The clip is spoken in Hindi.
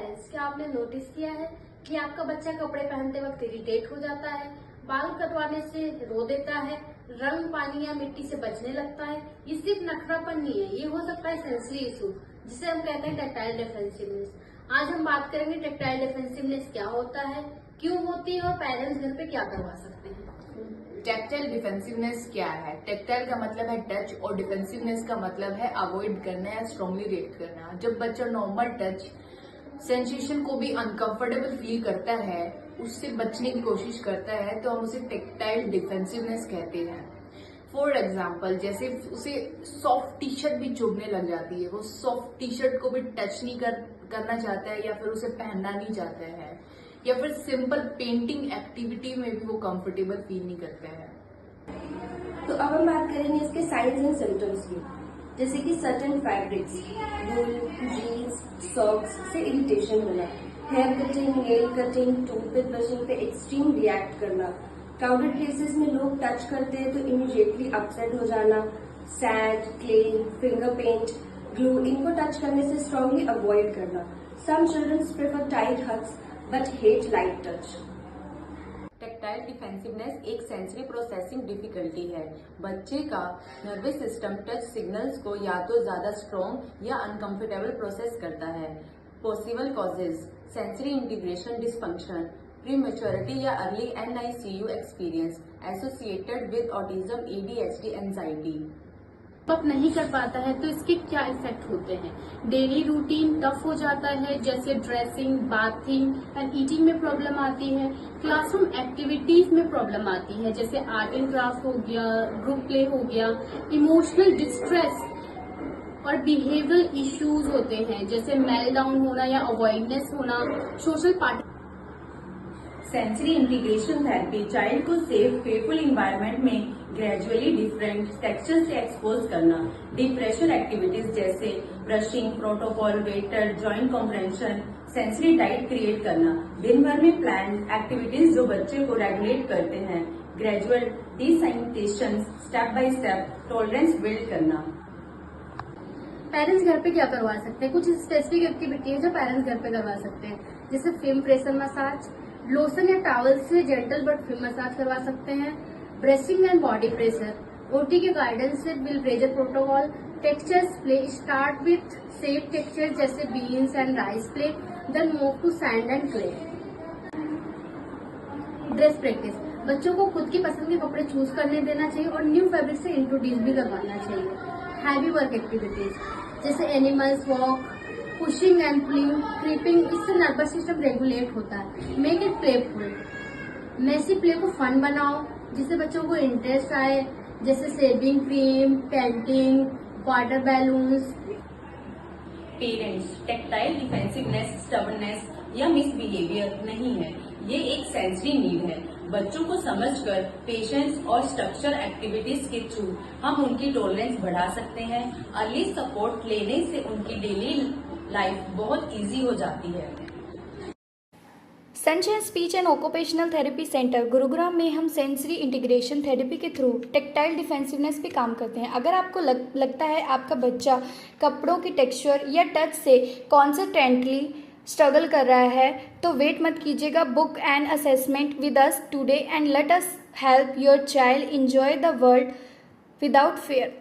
पेरेंट्स, क्या आपने नोटिस किया है कि आपका बच्चा कपड़े पहनते वक्त इरिटेट हो जाता है, बाल कटवाने से रो देता है, रंग, पानी या मिट्टी से बचने लगता है? ये सिर्फ नखरापन नहीं है, ये हो सकता है सेंसरी इशू, जिसे हम कहते हैं टैक्टाइल डिफेंसिवनेस। आज हम बात करेंगे टैक्टाइल डिफेंसिवनेस क्या होता है, क्यों होती है और पेरेंट्स घर पे क्या करवा सकते हैं। टैक्टाइल डिफेंसिवनेस क्या है? टैक्टाइल का मतलब है टच और डिफेंसिवनेस का मतलब है अवॉइड करना या स्ट्रांगली रिएक्ट करना। जब बच्चा नॉर्मल टच सेंसेशन को भी अनकंफर्टेबल फील करता है, उससे बचने की कोशिश करता है, तो हम उसे टैक्टाइल डिफेंसिवनेस कहते हैं। फॉर एग्जाम्पल, जैसे उसे सॉफ्ट टी शर्ट भी चुभने लग जाती है, वो सॉफ्ट टी शर्ट को भी टच नहीं करना चाहता है या फिर उसे पहनना नहीं चाहता है, या फिर सिंपल पेंटिंग एक्टिविटी में भी वो कंफर्टेबल फील नहीं करता है। तो अब हम बात करेंगे इसके साइंस एंड सिम्टम्स की, जैसे कि certain fabrics, wool, jeans, socks से इरिटेशन होना, hair cutting, nail cutting, toothpick brushing पे एक्सट्रीम रिएक्ट करना, क्राउडेड प्लेसेस में लोग टच करते हैं तो इमीडिएटली अपसेट हो जाना, sand, clay, finger paint, glue, इनको टच करने से स्ट्रांगली अवॉइड करना। Some childrens prefer tight hugs but hate light touch. Tactile defensiveness एक सेंसरी प्रोसेसिंग डिफिकल्टी है। बच्चे का नर्वस सिस्टम टच सिग्नल्स को या तो ज्यादा स्ट्रॉन्ग या अनकंफर्टेबल प्रोसेस करता है। Possible causes: sensory integration dysfunction, prematurity या early NICU experience associated with autism, ADHD, anxiety. अब नहीं कर पाता है तो इसके क्या इफेक्ट होते हैं? डेली रूटीन टफ हो जाता है, जैसे ड्रेसिंग, बाथिंग एंड ईटिंग में प्रॉब्लम आती है। क्लासरूम एक्टिविटीज में प्रॉब्लम आती है, जैसे आर्ट एंड क्राफ्ट हो गया, ग्रुप प्ले हो गया। इमोशनल डिस्ट्रेस और बिहेवियरल इश्यूज होते हैं, जैसे मेल्टडाउन होना या अवॉइडनेस होना। Social part sensory integration therapy child को सेफ प्लेफुल इन्वायरमेंट में ग्रेजुअली डिफरेंट टेक्सचर से एक्सपोज करना, डीप प्रेशर एक्टिविटीज जैसे brushing, protocol, waiter, joint comprehension, sensory diet create करना, दिन भर में प्लान एक्टिविटीज जो बच्चे को रेगुलेट करते हैं, gradual desensitization, step by step tolerance build करना। पेरेंट्स घर पे क्या करवा सकते हैं? कुछ स्पेसिफिक एक्टिविटी है जो पेरेंट्स घर पे करवा सकते हैं, जैसे फिल्म प्रेशर मसाज, लोशन या टॉवल से जेंटल बट फिल्म मसाज करवा सकते हैं, brushing and body pressure, OT के गाइडेंस से will pressure protocol, textures play, start with safe texture जैसे beans and rice play, then move to sand and clay. Dress practice: बच्चों को खुद की पसंद के कपड़े चूज करने देना चाहिए और न्यू फैब्रिक से इंट्रोड्यूस भी करवाना चाहिए। हैवी वर्क एक्टिविटीज जैसे animals walk, pushing and pulling, creeping, इससे नर्वस सिस्टम रेगुलेट होता है। Make it playful: messy play को फन बनाओ जिससे बच्चों को इंटरेस्ट आए, जैसे shaving cream, painting, water balloons. Parents, tactile defensiveness stubbornness या मिसबिहेवियर नहीं है, ये एक सेंसरी नीड है। बच्चों को समझकर पेशेंस और स्ट्रक्चर एक्टिविटीज के थ्रू हम उनकी टॉलरेंस बढ़ा सकते हैं। अर्ली सपोर्ट लेने से उनकी डेली लाइफ बहुत इजी हो जाती है। Sunshine speech and occupational therapy centre Gurugram में हम सेंसरी इंटीग्रेशन थेरेपी के थ्रू टैक्टाइल डिफेंसिवनेस पे काम करते हैं। अगर आपको लगता है आपका बच्चा कपड़ों की टेक्सचर या टच से कॉन्सिस्टेंटली स्ट्रगल कर रहा है तो वेट मत कीजिएगा। Book an assessment with us today and let us help your child enjoy the world without fair.